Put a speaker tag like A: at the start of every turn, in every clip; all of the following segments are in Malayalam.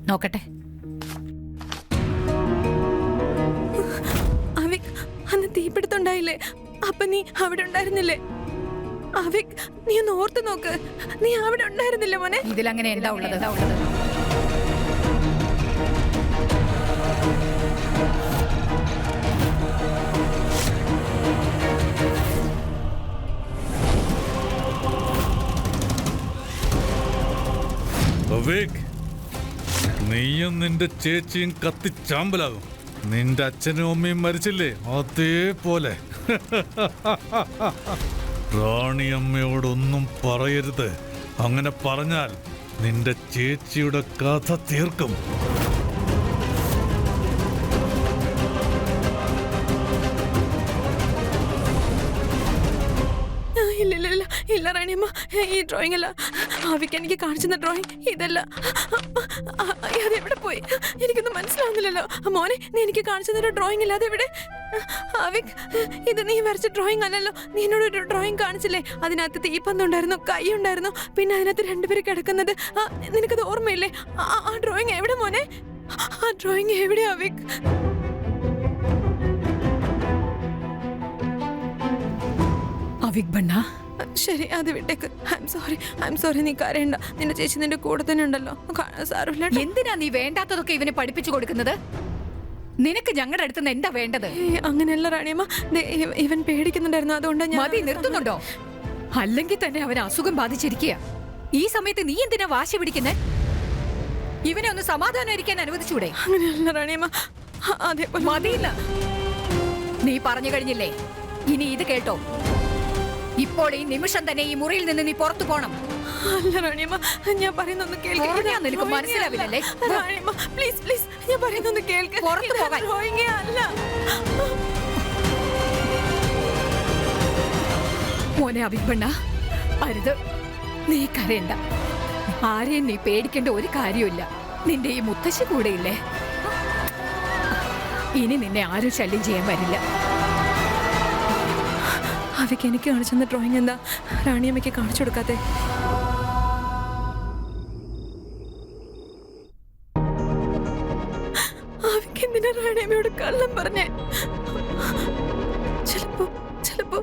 A: നോക്കട്ടെ.
B: അവിക്, അന്ന് തീപിടുത്തുണ്ടായില്ലേ? അപ്പൊ നീ അവിടെ ഉണ്ടായിരുന്നില്ലേ? അവിക്, നീ ഒന്ന് ഓർത്തു നോക്ക്. നീ അവിടെ ഉണ്ടായിരുന്നില്ലേ മോനെ?
A: ഇതിലങ്ങനെ എന്താ ഉള്ളത്?
C: അവിക്, നീയും നിന്റെ ചേച്ചിയും കത്തിച്ചാമ്പലാകും. നിന്റെ അച്ഛനും അമ്മയും മരിച്ചില്ലേ? അതേപോലെ. റാണിയമ്മയോടൊന്നും പറയരുത്. അങ്ങനെ പറഞ്ഞാൽ നിന്റെ ചേച്ചിയുടെ കഥ തീർക്കും.
B: ഇല്ല റാണിയമ്മ, ഈ ഡ്രോയിങ് അല്ല. അവിക്ക് എനിക്ക് കാണിച്ചെന്ന ഡ്രോയിങ് ഇതല്ല. അതെവിടെ പോയി? എനിക്കൊന്നും മനസ്സിലാവുന്നില്ലല്ലോ. മോനെ, നീ എനിക്ക് കാണിച്ചെന്ന ഡ്രോയിങ് ഇല്ല. അതെവിടെ? അവിക്, ഇത് നീ വരച്ച ഡ്രോയിങ് അല്ലല്ലോ. നീ എന്നോടൊരു ഡ്രോയിങ് കാണിച്ചില്ലേ? അതിനകത്ത് തീപ്പന്തുണ്ടായിരുന്നു, കൈ ഉണ്ടായിരുന്നു, പിന്നെ അതിനകത്ത് രണ്ടുപേര് കിടക്കുന്നത്. നിനക്കത് ഓർമ്മയില്ലേ? ആ ഡ്രോയിങ് എവിടെ മോനെ? ആ ഡ്രോയിങ് എവിടെയാ അവിക്?
A: അവിക് ബണ്ണ,
B: ശരി, അത് വിട്ടേക്ക്. I am sorry. നീ കരയണ്ട. നിന്റെ ചേച്ചി നിന്റെ കൂടെ തന്നെ ഉണ്ടല്ലോ. സാരമില്ല.
A: എന്തിനാ നീ വേണ്ടാത്തതൊക്കെ ഇവന് പഠിപ്പിച്ചു കൊടുക്കുന്നത്? നിനക്ക് ഞങ്ങളുടെ അടുത്ത് എന്താ വേണ്ടത്?
B: അങ്ങനെയല്ല റാണിയമ്മ, ഇവൻ പേടിക്കുന്നുണ്ടായിരുന്നു, അതുകൊണ്ടാണ് ഞാൻ.
A: മതി, നിർത്തുന്നുണ്ടോ? അല്ലെങ്കിൽ തന്നെ അവൻ അസുഖം ബാധിച്ചിരിക്കുക. ഈ സമയത്ത് നീ എന്തിനാ വാശി പിടിക്കുന്നേ? ഇവനെ ഒന്ന് സമാധാനം ഇരിക്കാൻ അനുവദിച്ചൂടെ?
B: അങ്ങനെയല്ല റാണിയമ്മ, അതേപോലെ
A: മതിയില്ല. നീ പറഞ്ഞു കഴിഞ്ഞില്ലേ? ഇനി ഇത് കേട്ടോ, ഇപ്പോൾ ഈ നിമിഷം തന്നെ ഈ മുറിയിൽ നിന്ന് നീ പുറത്തു പോണം.
B: അല്ല റാണിയമ്മ, ഞാൻ പറയുന്നൊന്ന് കേൾക്ക്.
A: നിനക്ക് മനസ്സിലാവില്ലല്ലേ?
B: റാണിയമ്മ, പ്ലീസ് പ്ലീസ്, ഞാൻ പറയുന്നൊന്ന് കേൾക്ക്.
A: പുറത്തു പോകാൻ.
B: ഡ്രോയിങ്ങേ അല്ല.
A: മോനെ അവിക് ബണ്ണ, അരുത്. നീ കരയണ്ട. ആരെയും നീ പേടിക്കേണ്ട ഒരു കാര്യമില്ല. നിന്റെ ഈ മുത്തശ്ശി കൂടെയില്ലേ? ഇനി നിന്നെ ആരും ശല്യം ചെയ്യാൻ വരില്ല.
B: അവയ്ക്ക് എനിക്ക് കാണിച്ചെന്ന ഡ്രോയിങ് എന്താ റാണിയമ്മയ്ക്ക് കാണിച്ചു കൊടുക്കാത്തെ? അവയ്ക്ക് എന്തിനാ റാണിയമ്മയോട് കള്ളം പറഞ്ഞേ? ചിലപ്പോ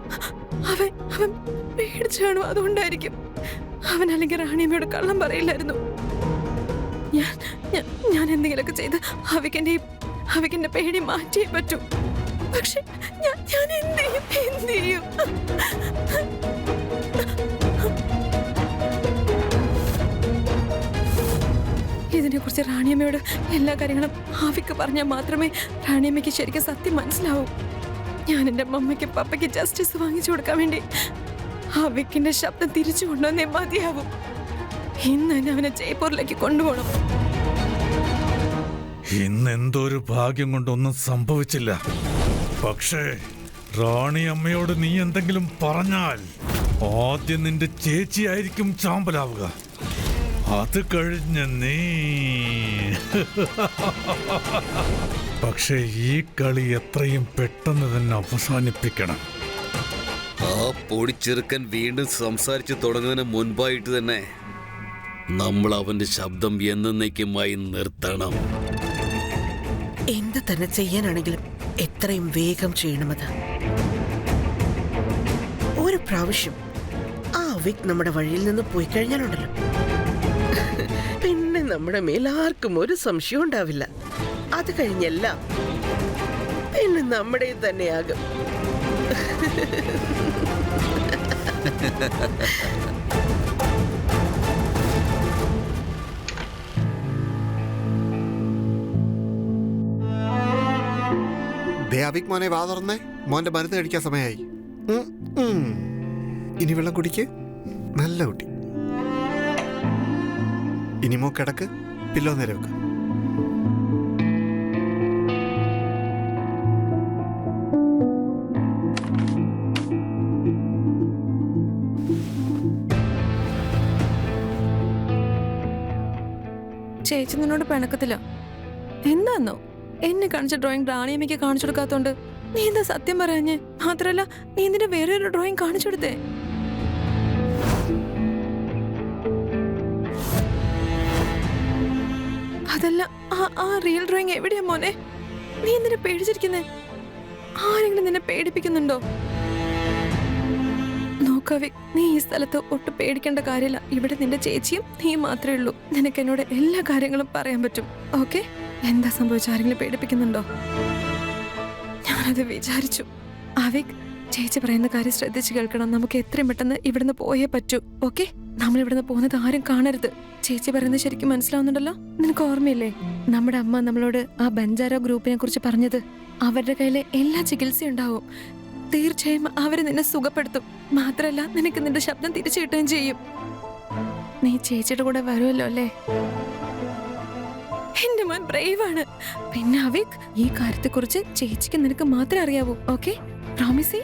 B: അവൻ പേടിച്ചു കാണും, അതുകൊണ്ടായിരിക്കും. അവൻ അല്ലെങ്കിൽ റാണിയമ്മയോട് കള്ളം പറയില്ലായിരുന്നു. ഞാൻ എന്തെങ്കിലുമൊക്കെ ചെയ്ത് അവയ്ക്കെന്റെ പേടി മാറ്റിയേ പറ്റൂ. പക്ഷെ ഞാൻ എന്ത് ചെയ്യും? ഇതിനെക്കുറിച്ച് റാണിയമ്മയോട് എല്ലാ കാര്യങ്ങളും ആവിക്ക് പറഞ്ഞാൽ മാത്രമേ റാണിയമ്മയ്ക്ക് ശരിക്കും സത്യം മനസ്സിലാവൂ. ഞാൻ എൻ്റെ അമ്മയ്ക്ക് പപ്പയ്ക്ക് ജസ്റ്റിസ് വാങ്ങിച്ചു കൊടുക്കാൻ വേണ്ടി ആവിക്കിന്റെ ശബ്ദം തിരിച്ചു കൊണ്ടുവന്നേ മതിയാവും. ഇന്ന് തന്നെ അവനെ ജയ്പൂരിലേക്ക് കൊണ്ടുപോകണം.
C: ഇന്ന് എന്തോ ഒരു ഭാഗ്യം കൊണ്ടൊന്നും സംഭവിച്ചില്ല. പക്ഷേ റാണിയമ്മയോട് നീ എന്തെങ്കിലും പറഞ്ഞാൽ ആദ്യം നിന്റെ ചേച്ചിയായിരിക്കും ചാമ്പലാവുക. അത് കഴിഞ്ഞ് നീ. പക്ഷേ ഈ കളി എത്രയും പെട്ടെന്ന് തന്നെ അവസാനിപ്പിക്കണം.
D: ആ പൊടിച്ചെറുക്കൻ വീണ്ടും സംസാരിച്ചു തുടങ്ങുന്നതിന് മുൻപായിട്ട് തന്നെ നമ്മൾ അവന്റെ ശബ്ദം എന്നേക്കുമായി നിർത്തണം.
E: എന്ത് തന്നെ ചെയ്യാനാണെങ്കിലും എത്രയും വേഗം ചെയ്യണമത്. ഒരു പ്രാവശ്യം ആ വിക് നമ്മുടെ വഴിയിൽ നിന്ന് പോയി കഴിഞ്ഞാലുണ്ടല്ലോ, പിന്നെ നമ്മുടെ മേൽ ആർക്കും ഒരു സംശയം ഉണ്ടാവില്ല. അത് കഴിഞ്ഞല്ല പിന്നെ നമ്മുടെ തന്നെയാകും.
F: അവിക് മോനെ വാ തുറന്നേ. മോന്റെ മരുന്ന് കഴിക്കാൻ സമയമായി. ഇനി വെള്ളം കുടിക്ക്. നല്ല കുട്ടി. ഇനി മോ കിടക്ക്. പില്ലോ നേരെ വെക്ക്.
B: ചേച്ചി നിന്നോട് പിണക്കത്തില്ല. എന്താന്നോ? എന്നെ കാണിച്ച ഡ്രോയിങ് റാണിയമ്മയ്ക്ക് കാണിച്ചു കൊടുക്കാത്തോണ്ട് നീ എന്താ സത്യം പറയാഞ്ഞേ? മാത്രല്ല നീ എന്തിനാ വേറെ ഒരു ഡ്രോയിങ് കാണിച്ചു കൊടുത്തേ? അതല്ല, ആ റിയൽ ഡ്രോയിങ് എവിടെയാ മോനെ? നീ എന്തിനാ പേടിച്ചിരിക്കുന്നേ? ആരെങ്കിലും നിന്നെ പേടിപ്പിക്കുന്നുണ്ടോ? നോക്കാവേ, നീ ഈ സ്ഥലത്ത് ഒട്ടും പേടിക്കേണ്ട കാര്യമില്ല. ഇവിടെ നിന്റെ ചേച്ചിയും നീ മാത്രമേ ഉള്ളൂ. നിനക്ക് എന്നോട് എല്ലാ കാര്യങ്ങളും പറയാൻ പറ്റും. ഓക്കെ? എന്താ സംഭവിച്ച? ആരെങ്കിലും പേടിപ്പിക്കുന്നുണ്ടോ? ഞാനത് വിചാരിച്ചു. ആവിക്, ചേച്ചി പറയുന്ന കാര്യം ശ്രദ്ധിച്ചു കേൾക്കണം. നമുക്ക് എത്രയും പെട്ടെന്ന് ഇവിടുന്ന് പോയേ പറ്റൂ. ഓക്കെ? നമ്മൾ ഇവിടുന്ന് പോകുന്നത് ആരും കാണരുത്. ചേച്ചി പറയുന്നത് ശരിക്കും മനസ്സിലാവുന്നുണ്ടല്ലോ? നിനക്ക് ഓർമ്മയില്ലേ നമ്മുടെ അമ്മ നമ്മളോട് ആ ബഞ്ചാരോ ഗ്രൂപ്പിനെ കുറിച്ച് പറഞ്ഞത്? അവരുടെ കയ്യില് എല്ലാ ചികിത്സയും ഉണ്ടാവും. തീർച്ചയായും അവര് നിന്നെ സുഖപ്പെടുത്തും. മാത്രല്ല നിനക്ക് നിന്റെ ശബ്ദം തിരിച്ചു കിട്ടുകയും ചെയ്യും. നീ ചേച്ചിയുടെ കൂടെ വരുമല്ലോ അല്ലേ? എന്റെ മോൻ ബ്രേവാണ്. പിന്നെ അവിക്, ഈ കാര്യത്തെ കുറിച്ച് ചേച്ചിക്ക് നിനക്ക് മാത്രമേ അറിയാവൂ. ഓക്കെ? പ്രോമിസി?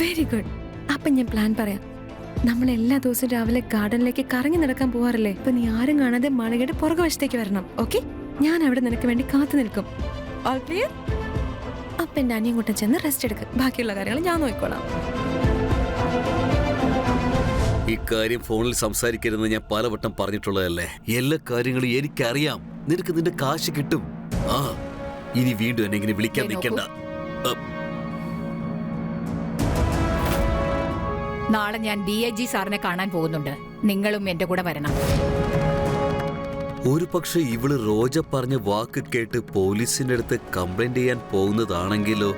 B: Very good. അപ്പൊ ഞാൻ പ്ലാൻ പറയാം. നമ്മൾ എല്ലാ ദിവസവും രാവിലെ ഗാർഡനിലേക്ക് കറങ്ങി നടക്കാൻ പോവാറില്ലേ? അപ്പൊ നീ ആരും കാണാതെ മാളികയുടെ പുറകുവശത്തേക്ക് വരണം. ഓക്കെ? ഞാൻ അവിടെ നിനക്ക് വേണ്ടി കാത്തു നിൽക്കും. All clear? അപ്പൊ എന്റെ അനിയും കൂട്ടം ചെന്ന് റെസ്റ്റ് എടുക്ക്. ബാക്കിയുള്ള കാര്യങ്ങൾ ഞാൻ നോക്കിക്കോളാം.
D: ഇക്കാര്യം ഫോണിൽ സംസാരിക്കരുതെന്ന് ഞാൻ പലവട്ടം പറഞ്ഞിട്ടുള്ളതല്ലേ? എല്ലാ കാര്യങ്ങളും എനിക്കറിയാം. നിനക്ക് നിന്റെ കാശ് കിട്ടും. ആ, ഇനി വീണ്ടും എന്നെ ഇങ്ങനെ വിളിക്കാൻ നിൽക്കണ്ട.
A: നാളെ ഞാൻ DIG സാറിനെ കാണാൻ പോകുന്നുണ്ട്. നിങ്ങളും എന്റെ കൂടെ വരണം.
D: ഒരു പക്ഷെ ഇവള് റോജ പറഞ്ഞ വാക്ക് കേട്ട് പോലീസിന്റെ അടുത്ത് കംപ്ലൈന്റ് ചെയ്യാൻ പോകുന്നതാണെങ്കിലോ?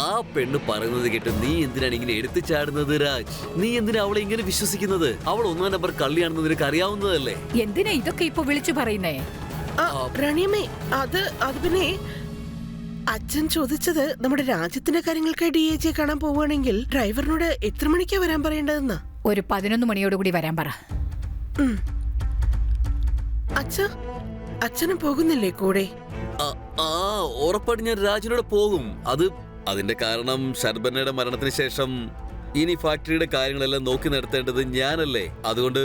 D: ആ പെണ്ണ് പറയുന്നത് കേട്ട് നീ എന്തിനാണ് ഇങ്ങനെ എടുത്തു ചാടുന്നത് രാജ്? നീ എന്തിനാ അവളെ ഇങ്ങനെ വിശ്വസിക്കുന്നത്? അവൾ 1 നമ്പർ കള്ളിയാണെന്ന് നിനക്ക് അറിയാവുന്നതല്ലേ?
A: എന്തിനാ ഇതൊക്കെ ഇപ്പൊ വിളിച്ചു പറയുന്നേ?
E: റാണിയമ്മേ, അത് പിന്നെ അച്ഛൻ ചോദിച്ചത് നമ്മുടെ രാജ്യത്തിന്റെ കാര്യങ്ങൾക്ക് DIG കാണാൻ പോവുകയാണെങ്കിൽ ഡ്രൈവറിനോട് എത്ര മണിക്കാ വരാൻ പറയേണ്ടതെന്നാ.
A: ഒരു 11 മണിയോടുകൂടി വരാൻ പറ.
E: അച്ഛനും പോകുന്നില്ലേ കൂടെ?
D: ഉറപ്പായിട്ട് ഞാൻ രാജിനോട് പോകും. അതിന്റെ കാരണം ശർബന്നയുടെ മരണത്തിന് ശേഷം ഇനി ഫാക്ടറിയുടെ കാര്യങ്ങളെല്ലാം നോക്കി നടത്തേണ്ടത് ഞാനല്ലേ? അതുകൊണ്ട്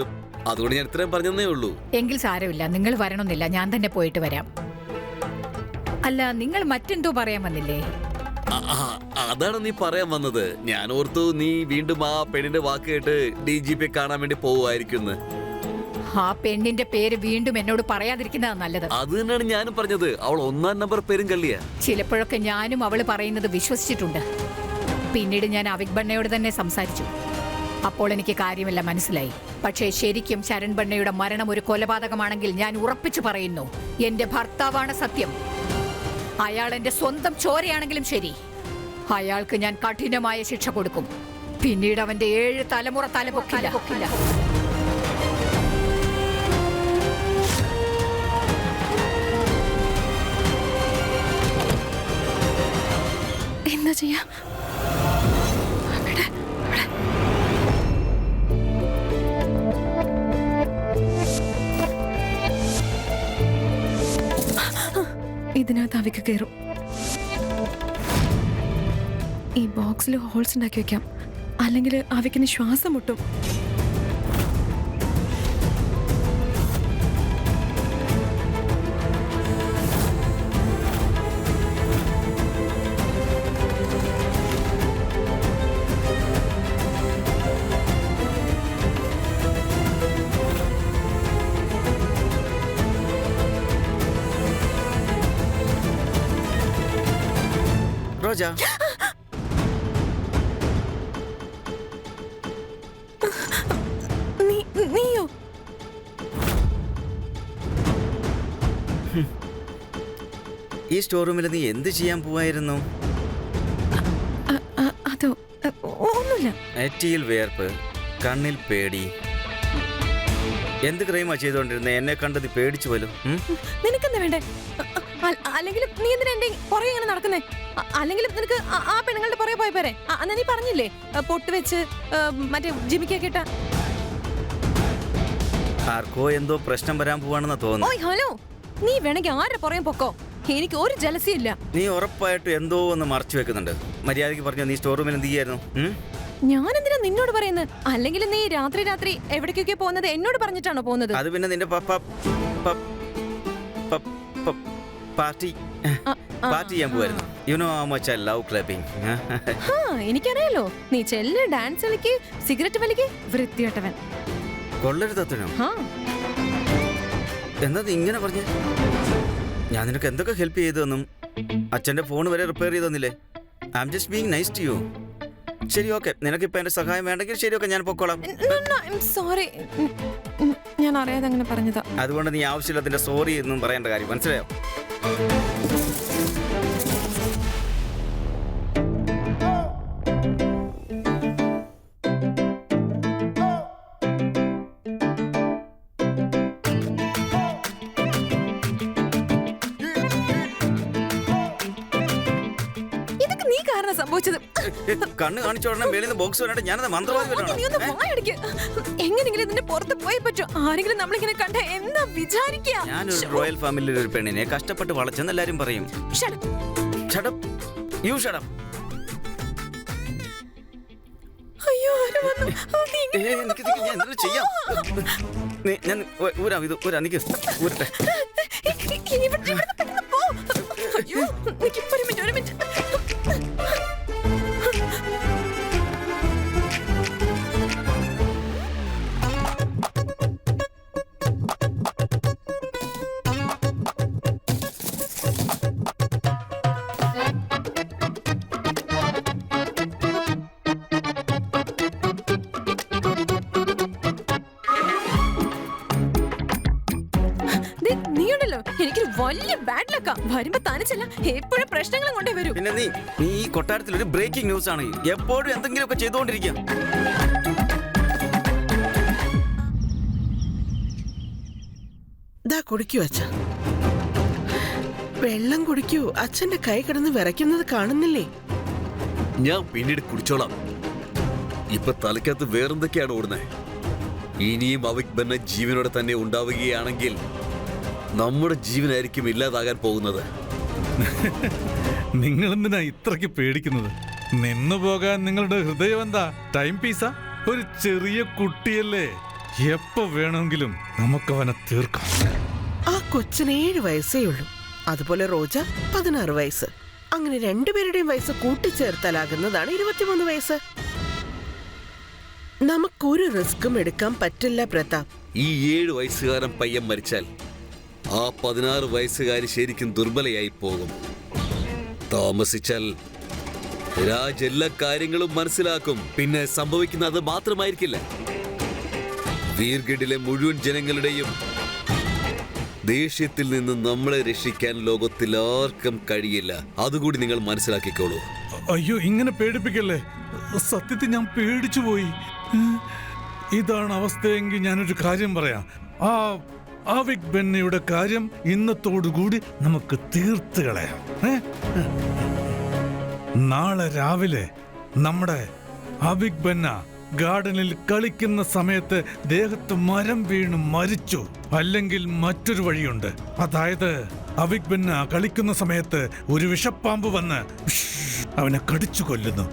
D: ഞാൻ ഇത്രയും പറഞ്ഞതേ ഉള്ളൂ.
A: എങ്കിൽ സാരമില്ല, നിങ്ങൾ വരണമെന്നില്ല. ഞാൻ തന്നെ പോയിട്ട് വരാം. അല്ല, നിങ്ങൾ മറ്റെന്തോ പറയാൻ വന്നില്ലേ?
D: അതാണ് നീ പറയാൻ വന്നത്. ഞാൻ ഓർത്തു നീ വീണ്ടും ആ പെണ്ണിന്റെ വാക്ക് കേട്ട് DGP കാണാൻ വേണ്ടി പോവുമായിരിക്കും.
A: ആ പെണ്ണിന്റെ പേര് വീണ്ടും എന്നോട് പറയാതിരിക്കുന്നതാ നല്ലത്.
D: അത് തന്നെയാണ് ഞാനും പറഞ്ഞത്. അവൾ 1 നമ്പർ പേരും കള്ളിയാ.
A: ചിലപ്പോഴൊക്കെ ഞാനും അവള് പറയുന്നത് വിശ്വസിച്ചിട്ടുണ്ട്. പിന്നീട് ഞാൻ അവിക് ബണ്ണയോട് തന്നെ സംസാരിച്ചു. അപ്പോൾ എനിക്ക് കാര്യമെല്ലാം മനസ്സിലായി. പക്ഷേ ശരിക്കും ശരൺ ബണ്ണയുടെ മരണം ഒരു കൊലപാതകമാണെങ്കിൽ ഞാൻ ഉറപ്പിച്ചു പറയുന്നു, എന്റെ ഭർത്താവാണ് സത്യം. അയാൾ എന്റെ സ്വന്തം ചോരയാണെങ്കിലും ശരി, അയാൾക്ക് ഞാൻ കഠിനമായ ശിക്ഷ കൊടുക്കും. പിന്നീട് അവന്റെ 7 തലമുറ തലപൊക്കില്ല.
B: എന്താ ചെയ്യാ? ഇതിനകത്ത് അവിക്ക് കയറും. ഈ ബോക്സിൽ ഹോൾസ് ഉണ്ടാക്കി വെക്കാം, അല്ലെങ്കിൽ അവിക്കിന് ശ്വാസം മുട്ടും.
G: റോജ,
B: നീയോ?
G: ഈ സ്റ്റോർ റൂമിൽ നീ എന്ത് ചെയ്യാൻ പോവായിരുന്നു?
B: അതോ ഒന്നുമില്ല.
G: നെറ്റിയിൽ വേർപ്പ്, കണ്ണിൽ പേടി. എന്ത് ക്രൈമാ ചെയ്തോണ്ടിരുന്നേ? എന്നെ കണ്ടത് പേടിച്ചു പോലും.
B: നിനക്കെന്താ വേണ്ടേ? അല്ലെങ്കിൽ നീ എന്തിനാ എന്റെ പുറകെ ഇങ്ങനെ നടക്കുന്നേ? അല്ലെങ്കിൽ നിനക്ക് ആ പെണ്ണുങ്ങളുടെ പുറകെ പോയ പോരെ? അന്ന് നീ പറഞ്ഞില്ലേ പൊട്ട് വെച്ച് മറ്റേ ജിമിക്കൊക്കെ ഇട്ട?
G: ആർക്കോ എന്തോ പ്രശ്നം വരാൻ പോവാണെന്നാ തോന്നുന്നു.
B: ഓയ് ഹലോ, നീ വേണമെങ്കിൽ ആരുടെ പുറകെ പൊക്കോ, എനിക്ക് ഒരു ജലസിയില്ല.
G: നീ ഉറപ്പായിട്ട് എന്തോ ഒന്ന് മറച്ചു വെക്കുന്നുണ്ട്. മര്യാദയ്ക്ക് പറഞ്ഞോ, നീ സ്റ്റോർ റൂമിൽ എന്ത് ചെയ്യായിരുന്നു?
B: ഞാൻ എന്തിനാ ഞാനെന്തിനാ നിന്നോട് പറയുന്നത്? അല്ലെങ്കിൽ നീ രാത്രി രാത്രി എവിടേക്കൊക്കെ പോകുന്നത് എന്നോട് പറഞ്ഞിട്ടാണോ പോകുന്നത്?
G: അത് പിന്നെ നിന്റെ പാർട്ടി ചെയ്യാൻ പോവായിരുന്നു. You know how much I love clubbing.
B: എനിക്കറിയാലോ, നീ ചെല്ല്, ഡാൻസ് കളിക്ക്, സിഗരറ്റ് വലിക്ക്, വൃത്തികെട്ടവൻ.
G: കൊള്ളരുതത്തിനോ? എന്താ നീ ഇങ്ങനെ പറഞ്ഞ? ഞാൻ നിനക്ക് എന്തൊക്കെ ഹെൽപ്പ് ചെയ്തെന്നും അച്ഛൻ്റെ ഫോൺ വരെ റിപ്പയർ ചെയ്തെന്നില്ലേ? I am just being nice to you. ശരി, ഓക്കെ, നിനക്കിപ്പോൾ എൻ്റെ സഹായം വേണ്ടെങ്കിൽ ശരി, ഓക്കെ, ഞാൻ പൊക്കോളാം.
B: സോറി, ഞാൻ അറിയാതെ അങ്ങനെ പറഞ്ഞതാ.
G: അതുകൊണ്ട് നീ ആവശ്യമില്ലാത്തിന്റെ സോറി എന്നും പറയേണ്ട കാര്യം മനസ്സിലായോ?
B: ഇതൊക്കെ നീ കാരണം സംഭവിച്ചത്.
G: കണ്ണ് കാണിച്ച ഉടനെ മേളിൽ നിന്ന് ബോക്സ് വരാണ്ട് ഞാനത് മന്ത്രവാദി
B: നീ ഒന്ന് വായടിക്ക്. എങ്ങനെങ്കിലും ഇതിന്റെ പുറത്ത് പോയി പറ്റോ? ആരെങ്കിലും നമ്മളിങ്ങനെ കണ്ട എന്താ വിചാരിക്കുക?
G: ഞാനൊരു റോയൽ ഫാമിലിയിലെ ഒരു പെണ്ണിനെ കഷ്ടപ്പെട്ട് വളച്ചെന്ന് എല്ലാരും പറയും.
B: അയ്യോ, ആര് വന്നു?
G: ഞാൻ എന്ത് ചെയ്യാം? ഞാൻ നിക്ക് ഊരട്ടെ.
B: അയ്യോ, ഒരു മിനിറ്റ്. നീയുണ്ടല്ലോ, എനിക്കൊരു വലിയ ബാഡ് ലക്കാ. വരുമ്പോ തനിച്ചല്ല, എപ്പോഴും പ്രശ്നങ്ങളും കൊണ്ടേ വരൂ.
G: പിന്നെ നീ ഈ കൊട്ടാരത്തിൽ ഒരു ബ്രേക്കിംഗ് ന്യൂസ് ആണ്. എപ്പോഴും എന്തെങ്കിലുമൊക്കെ ചെയ്തുകൊണ്ടിരിക്കുക.
E: കുടിക്കൂ അച്ഛ, വെള്ളം കുടിക്കൂ. അച്ഛന്റെ കൈ കിടന്ന് വിറയ്ക്കുന്നത് കാണുന്നില്ലേ?
D: ഞാൻ പിന്നീട് കുടിച്ചോളാം. ഇപ്പൊ തലയ്ക്കകത്ത് വേറെന്തൊക്കെയാണ് ഓടുന്നത്? ഇനിയും അവിക് ബന്ന ജീവനോടെ തന്നെ ഉണ്ടാവുകയാണെങ്കിൽ നമ്മുടെ ജീവനായിരിക്കും ഇല്ലാതാകാൻ പോകുന്നത്.
C: നിങ്ങൾ എന്തിനാ ഇത്രയ്ക്ക് പേടിക്കുന്നത്? നിന്നു പോകാൻ നിങ്ങളുടെ ഹൃദയം എന്താ ടൈം പീസാ? ഒരു ചെറിയ കുട്ടിയല്ലേ, എപ്പോ വേണമെങ്കിലും നമുക്കവനെ തീർക്കാം.
E: ആ കൊച്ചിന് 7 വയസ്സേ ഉള്ളൂ. അതുപോലെ റോജ 16 വയസ്സ്. അങ്ങനെ രണ്ടുപേരുടെയും വയസ്സ് കൂട്ടിച്ചേർത്താലാകുന്നതാണ് 23 വയസ്സ്. നമുക്കൊരു റിസ്ക്കും എടുക്കാൻ പറ്റില്ല പ്രതാപ്.
D: ഈ 7 വയസ്സുകാരൻ പയ്യൻ മരിച്ചാൽ ആ 16 വയസ്സുകാരി ശരിക്കും ദുർബലയായി പോകും. താമസിച്ചാൽ രാജ് എല്ലാ കാര്യങ്ങളും മനസ്സിലാക്കും. പിന്നെ സംഭവിക്കുന്ന അത് മാത്രമായിരിക്കില്ല, വീർഗഡിലെ മുഴുവൻ ജനങ്ങളുടെയും ദേഷ്യത്തിൽ നിന്ന് നമ്മളെ രക്ഷിക്കാൻ ലോകത്തിൽ ആർക്കും കഴിയില്ല. അതുകൂടി നിങ്ങൾ മനസ്സിലാക്കിക്കോളൂ.
C: അയ്യോ, ഇങ്ങനെ പേടിപ്പിക്കല്ലേ. സത്യത്തിൽ ഞാൻ പേടിച്ചു പോയി. ഇതാണ് അവസ്ഥയെങ്കിൽ ഞാനൊരു കാര്യം പറയാം. ആ അവിക് ബന്നയുടെ കാര്യം ഇന്നത്തോടുകൂടി നമുക്ക് തീർത്ത് കളയാം. നാളെ രാവിലെ നമ്മുടെ അവിക് ബന്ന ഗാർഡനിൽ കളിക്കുന്ന സമയത്ത് ദേഹത്ത് മരം വീണ് മരിച്ചു. അല്ലെങ്കിൽ മറ്റൊരു വഴിയുണ്ട്. അതായത് അവിക് ബന്ന കളിക്കുന്ന സമയത്ത് ഒരു വിഷപ്പാമ്പ് വന്ന് അവനെ കടിച്ചു കൊല്ലുന്നു.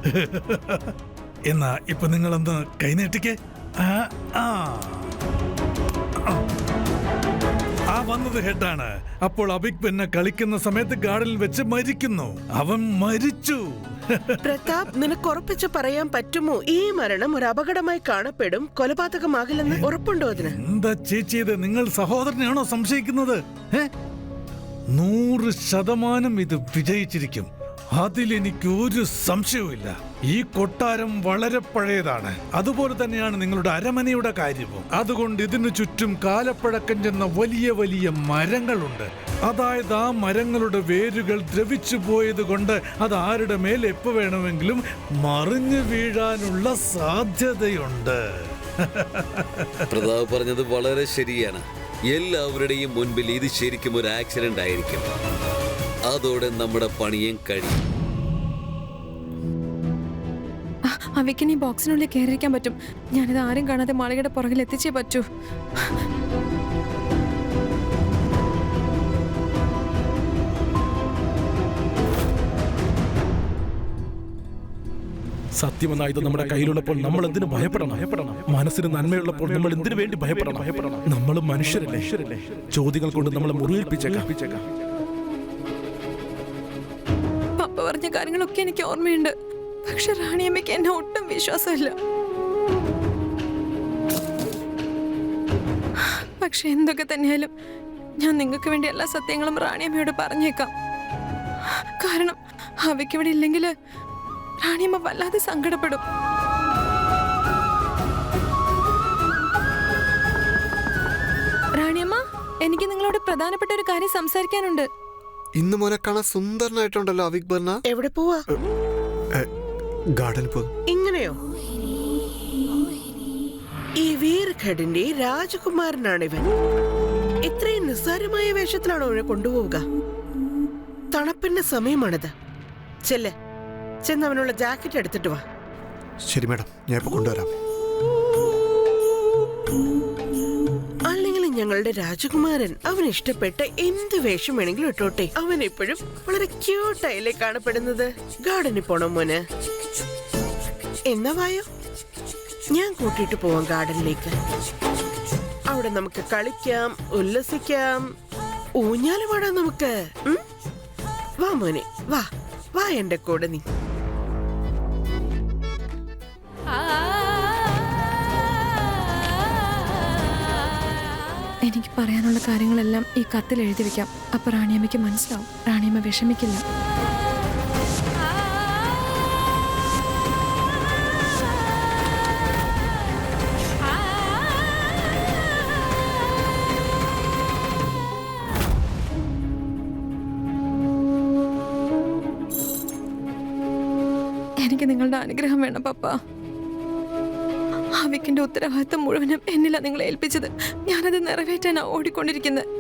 C: എന്നാ ഇപ്പൊ നിങ്ങളൊന്ന് കൈനീട്ടിക്കേ. ആ വന്നത് ഹെഡാണ്. അപ്പോൾ അവിക് ബന്ന കളിക്കുന്ന സമയത്ത് ഗാർഡനിൽ വെച്ച് മരിക്കുന്നു. അവൻ മരിച്ചു.
E: പ്രതാപ്, നിനക്ക് ഉറപ്പിച്ച് പറയാൻ പറ്റുമോ ഈ മരണം ഒരു അപകടമായി കാണപ്പെടും, കൊലപാതകമാകില്ലെന്ന് ഉറപ്പുണ്ടോ അതിന്?
C: എന്താ ചേച്ചി ഇത്? നിങ്ങൾ സഹോദരനെയാണോ സംശയിക്കുന്നത്? 100% ഇത് വിജയിച്ചിരിക്കും. അതിലെനിക്ക് ഒരു സംശയവുമില്ല. ഈ കൊട്ടാരം വളരെ പഴയതാണ്. അതുപോലെ തന്നെയാണ് നിങ്ങളുടെ അരമനയുടെ കാര്യവും. അതുകൊണ്ട് ഇതിനു ചുറ്റും കാലപ്പഴക്കം ചെന്ന വലിയ വലിയ മരങ്ങളുണ്ട്. അതായത് ആ മരങ്ങളുടെ വേരുകൾ ദ്രവിച്ചു പോയത് കൊണ്ട് അത് ആരുടെ മേൽ എപ്പോ വേണമെങ്കിലും മറിഞ്ഞു വീഴാനുള്ള സാധ്യതയുണ്ട്.
D: പ്രതാപ് പറഞ്ഞത് വളരെ ശരിയാണ്. എല്ലാവരുടെയും മുൻപിൽ ഇത് ശരിക്കും ഒരു ആക്സിഡന്റ് ആയിരിക്കും. അതോടെ നമ്മുടെ പണിയും കഴിയും.
B: അവയ്ക്ക് ഈ ബോക്സിനുള്ളിൽ കയറിയിരിക്കാൻ പറ്റും. ഞാനിത് ആരും കാണാതെ മാളികയുടെ പുറകിൽ എത്തിച്ചേ പറ്റൂ.
H: സത്യമെന്ന ഇത് നമ്മുടെ കയ്യിലുള്ളപ്പോൾ നമ്മൾ എന്തിനു ഭയപ്പെടണം? മനസ്സിന് നന്മയുള്ളപ്പോൾ നമ്മൾ എന്തിനു വേണ്ടി ഭയപ്പെടണം? നമ്മൾ മനുഷ്യരല്ലേ? ചോദ്യങ്ങൾ കൊണ്ട് നമ്മളെ മുറിവേൽപ്പിച്ചേക്കാം.
B: പപ്പ പറഞ്ഞ കാര്യങ്ങളൊക്കെ എനിക്ക് ഓർമ്മയുണ്ട്. പക്ഷെ റാണിയമ്മയ്ക്ക് എന്നെ ഒട്ടും വിശ്വാസമില്ല. പക്ഷെ എന്തൊക്കെ തന്നെയാലും ഞാൻ നിങ്ങൾക്ക് വേണ്ടി എല്ലാ സത്യങ്ങളും റാണിയമ്മയോട് പറഞ്ഞേക്കാം. കാരണം അവയ്ക്ക് ഇവിടെ ഇല്ലെങ്കിൽ റാണിയമ്മ വല്ലാതെ സങ്കടപ്പെടും. റാണിയമ്മ, എനിക്ക് നിങ്ങളോട് പ്രധാനപ്പെട്ട ഒരു കാര്യം സംസാരിക്കാനുണ്ട്.
F: ഇന്ന് മോനെ കാണാൻ സുന്ദരനായിട്ടുണ്ടല്ലോ അവിക് ബർണ.
E: എവിടെ പോവാ?
F: ഗാർഡനിൽ പോകും.
E: ഇങ്ങനെയോ? ഈ വീർഖഡിന്റെ രാജകുമാരനാണിവൻ. ഇത്രയും നിസ്സാരമായ വേഷത്തിലാണോ അവനെ കൊണ്ടുപോവുക? തണുപ്പിന്റെ സമയമാണിത്. ചെന്ന് അവനുള്ള ജാക്കറ്റ് എടുത്തിട്ട് വാ.
F: ശരി മാഡം, ഞാൻ ഇപ്പൊ കൊണ്ടുവരാം.
E: അല്ലെങ്കിൽ ഞങ്ങളുടെ രാജകുമാരൻ അവന് ഇഷ്ടപ്പെട്ട എന്ത് വേഷം വേണമെങ്കിലും ഇട്ടോട്ടെ. അവൻ എപ്പോഴും വളരെ ക്യൂട്ടായില്ലേ കാണപ്പെടുന്നത്. ഗാർഡനിൽ പോണോ മോന്? എന്നാ വായോ, ഞാൻ കൂട്ടിയിട്ട് പോവാം ഗാർഡനിലേക്ക്. അവിടെ നമുക്ക് കളിക്കാം, ഉല്ലസിക്കാം, ഊഞ്ഞാല് പാടാം നമുക്ക്. വാ മോനെ, വാ എന്റെ കൂടെ നീ.
B: എനിക്ക് പറയാനുള്ള കാര്യങ്ങളെല്ലാം ഈ കത്തിൽ എഴുതി വെക്കാം. അപ്പൊ റാണിയമ്മയ്ക്ക് മനസ്സിലാവും. റാണിയമ്മ വിഷമിക്കില്ല. എനിക്ക് നിങ്ങളുടെ അനുഗ്രഹം വേണം പപ്പ. അവിക്കിന്റെ ഉത്തരവാദിത്തം മുഴുവനും എന്നില്ല നിങ്ങളെ ഏൽപ്പിച്ചത്. ഞാനത് നിറവേറ്റാനാ ഓടിക്കൊണ്ടിരിക്കുന്നത്.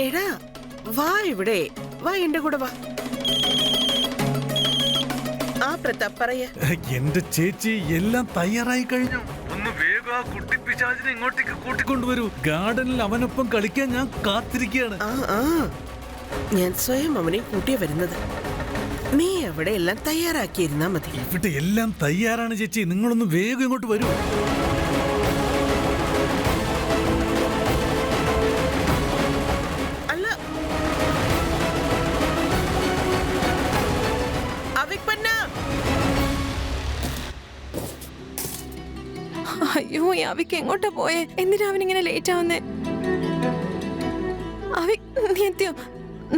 E: എടാ വാ, ഇവിടെ വാ, എന്റെ കൂടെ വാ. ആ പ്രതാപ് പറയാ.
C: എന്റെ ചേച്ചി എല്ലാം തയ്യാറായി കഴിഞ്ഞു. ഒന്ന് വേഗം ആ കുട്ടി പിശാചിനെ ഇങ്ങോട്ടേക്ക് കൂട്ടിക്കൊണ്ടുവരൂ. ഗാർഡനിൽ അവനൊപ്പം കളിക്കാൻ ഞാൻ കാത്തിരിക്കുകയാണ്.
E: ഞാൻ സ്വയം അവനെ കൂട്ടിയ വരുന്നത്. നീ അവിടെ എല്ലാം തയ്യാറാക്കിയിരുന്നാ മതി.
C: ഇവിടെ എല്ലാം തയ്യാറാണ് ചേച്ചി, നിങ്ങളൊന്ന് വേഗം ഇങ്ങോട്ട് വരൂ.
B: അയ്യോ, ഈ അവിക്ക് എങ്ങോട്ടാ പോയേ? എന്തിനാ അവനിങ്ങനെ ലേറ്റ് ആവുന്നേ? അവി, നീ എത്തിയോ?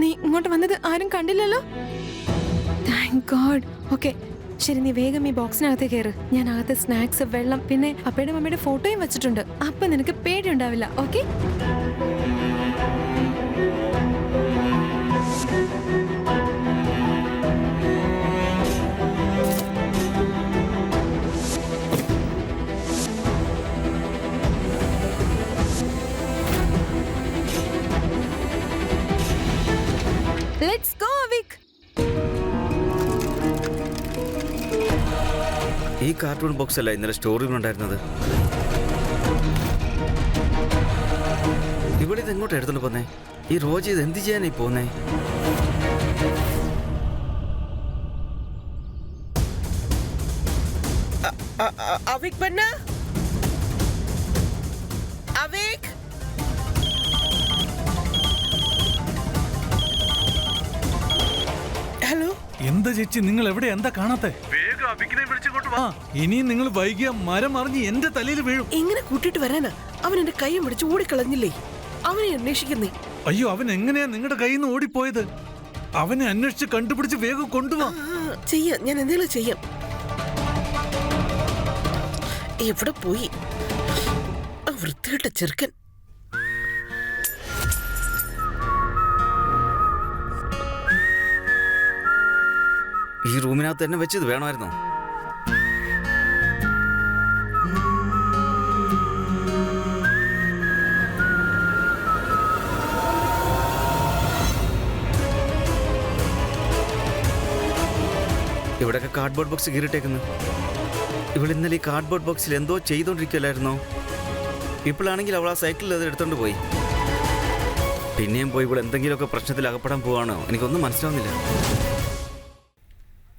B: നീ ഇങ്ങോട്ട് വന്നത് ആരും കണ്ടില്ലല്ലോ. Thank God. ഓക്കെ, ശരി, നീ വേഗം ഈ ബോക്സിനകത്ത് കയറ്. ഞാൻ അകത്ത് സ്നാക്സ്, വെള്ളം, പിന്നെ അപ്പയുടെ മമ്മിയുടെ ഫോട്ടോയും വെച്ചിട്ടുണ്ട്. അപ്പൊ നിനക്ക് പേടിയുണ്ടാവില്ല. ഓക്കെ? Let's go, Avik.
G: ഈ കാർട്ടൂൺ ബോക്സ് അല്ല ഇന്നലെ സ്റ്റോർ റൂമിലുണ്ടായിരുന്നത്. ഇവിടെ ഇത് എങ്ങോട്ട് എടുത്തോണ്ട് പോന്നേ? ഈ റോജ് ഇത് എന്ത് ചെയ്യാനായി പോന്നേ?
E: അവിക് ബന്ന, അവിക്. ഹലോ,
C: എന്താ ചേച്ചി, നിങ്ങൾ എവിടെ? എന്താ കാണാത്തെ? വേഗം അബിക്കിനെ വിളിച്ചിങ്ങോട്ട് വാ. ഇനിയും നിങ്ങൾ വൈകിയ മരം അറിഞ്ഞ് എന്റെ തലയിൽ വീഴും.
E: എങ്ങനെ കൂട്ടിട്ട് വരാനാ? അവൻ എന്റെ കൈയും പിടിച്ച് ഓടിക്കളഞ്ഞില്ലേ? അവനെ അന്വേഷിക്കുന്നേ.
C: അയ്യോ, അവൻ എങ്ങനെയാ നിങ്ങളുടെ കയ്യിൽ നിന്ന് ഓടിപ്പോയത്? അവനെ അന്വേഷിച്ച് കണ്ടുപിടിച്ച് വേഗം കൊണ്ടുവാ.
E: ചെയ്യാം, ഞാൻ എന്തെങ്കിലും ചെയ്യാം. എവിടെ പോയി ആ വൃത്തികെട്ട ചെറുക്കൻ?
G: ഈ റൂമിനകത്ത് തന്നെ വെച്ചത് വേണമായിരുന്നോ? ഇവിടെയൊക്കെ കാർഡ്ബോർഡ് ബോക്സ് കീറിട്ടേക്കുന്നു. ഇവിടെ ഇന്നലെ ഈ കാർഡ്ബോർഡ് ബോക്സിൽ എന്തോ ചെയ്തോണ്ടിരിക്കുമല്ലായിരുന്നോ? ഇപ്പോഴാണെങ്കിൽ അവൾ ആ സൈക്കിളിൽ അത് എടുത്തോണ്ട് പോയി. പിന്നെയും പോയി ഇവിടെ എന്തെങ്കിലുമൊക്കെ പ്രശ്നത്തിൽ അകപ്പെടാൻ പോവാണോ? എനിക്കൊന്നും മനസ്സിലാവുന്നില്ല.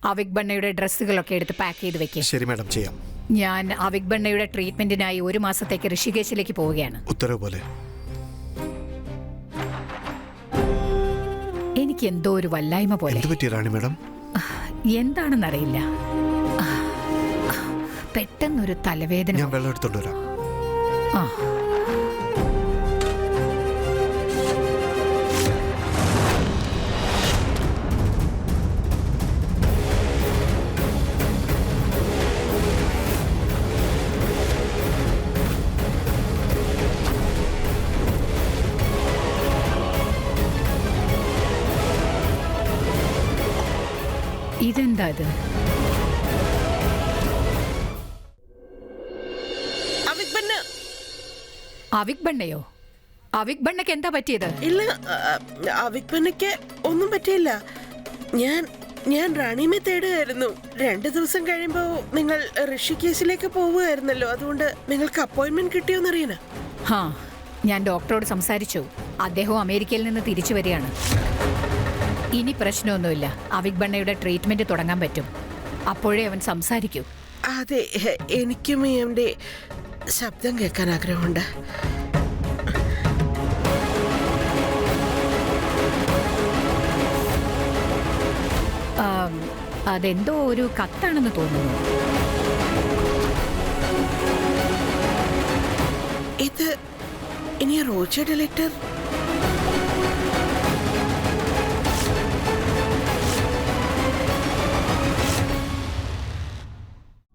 A: അവിക് ബണ്ണയുടെ ഡ്രസ്സുകളൊക്കെ എടുത്ത് പാക്ക് ചെയ്ത് വെക്കുക.
F: ശരി മാഡം, ചെയ്യാം.
A: ഞാൻ അവിക് ബണ്ണയുടെ ട്രീറ്റ്മെന്റിനായി 1 മാസത്തേക്ക് ഋഷികേശിലേക്ക് പോവുകയാണ്.
F: ഉത്തരവ് പോലെ.
A: എനിക്ക് എന്തോ ഒരു വല്ലായ്മ പോലെ.
F: എന്ത് പറ്റി റാണി മാഡം?
A: എന്താണെന്നറിയില്ല, പെട്ടെന്നൊരു തലവേദന.
F: ഞാൻ വെള്ളം എടുത്തോണ്ട് വരാം.
A: ആ, ഇതെന്താ ഇത്?
E: അവിക് ബണ്ണ.
A: അവിക് ബണ്ണയോ? അവിക് ബണ്ണയ്ക്ക് എന്താ പറ്റിയത്?
E: ഇല്ല, അവിക് ബണ്ണയ്ക്ക് ഒന്നും പറ്റിയില്ല. ഞാൻ റാണിയമ്മയെ തേടുകയായിരുന്നു. 2 ദിവസം കഴിയുമ്പോ നിങ്ങൾ ഋഷികേശിലേക്ക് പോവുകയായിരുന്നല്ലോ, അതുകൊണ്ട് നിങ്ങൾക്ക് അപ്പോയിന്റ്മെന്റ് കിട്ടിയോന്നറിയണ.
A: ഹാ, ഞാൻ ഡോക്ടറോട് സംസാരിച്ചു. അദ്ദേഹം അമേരിക്കയിൽ നിന്ന് തിരിച്ചു വരികയാണ്. ഇനി പ്രശ്നമൊന്നുമില്ല. അവിക് ബണ്ണയുടെ ട്രീറ്റ്മെന്റ് തുടങ്ങാൻ പറ്റും. അപ്പോഴേ അവൻ സംസാരിക്കൂ.
E: അതെ, എനിക്കും അവന്റെ ശബ്ദം കേൾക്കാൻ ആഗ്രഹമുണ്ട്.
A: അതെന്തോ ഒരു കത്താണെന്ന് തോന്നുന്നു.
E: ഇത് ഇനി റോജയുടെ ലെറ്റർ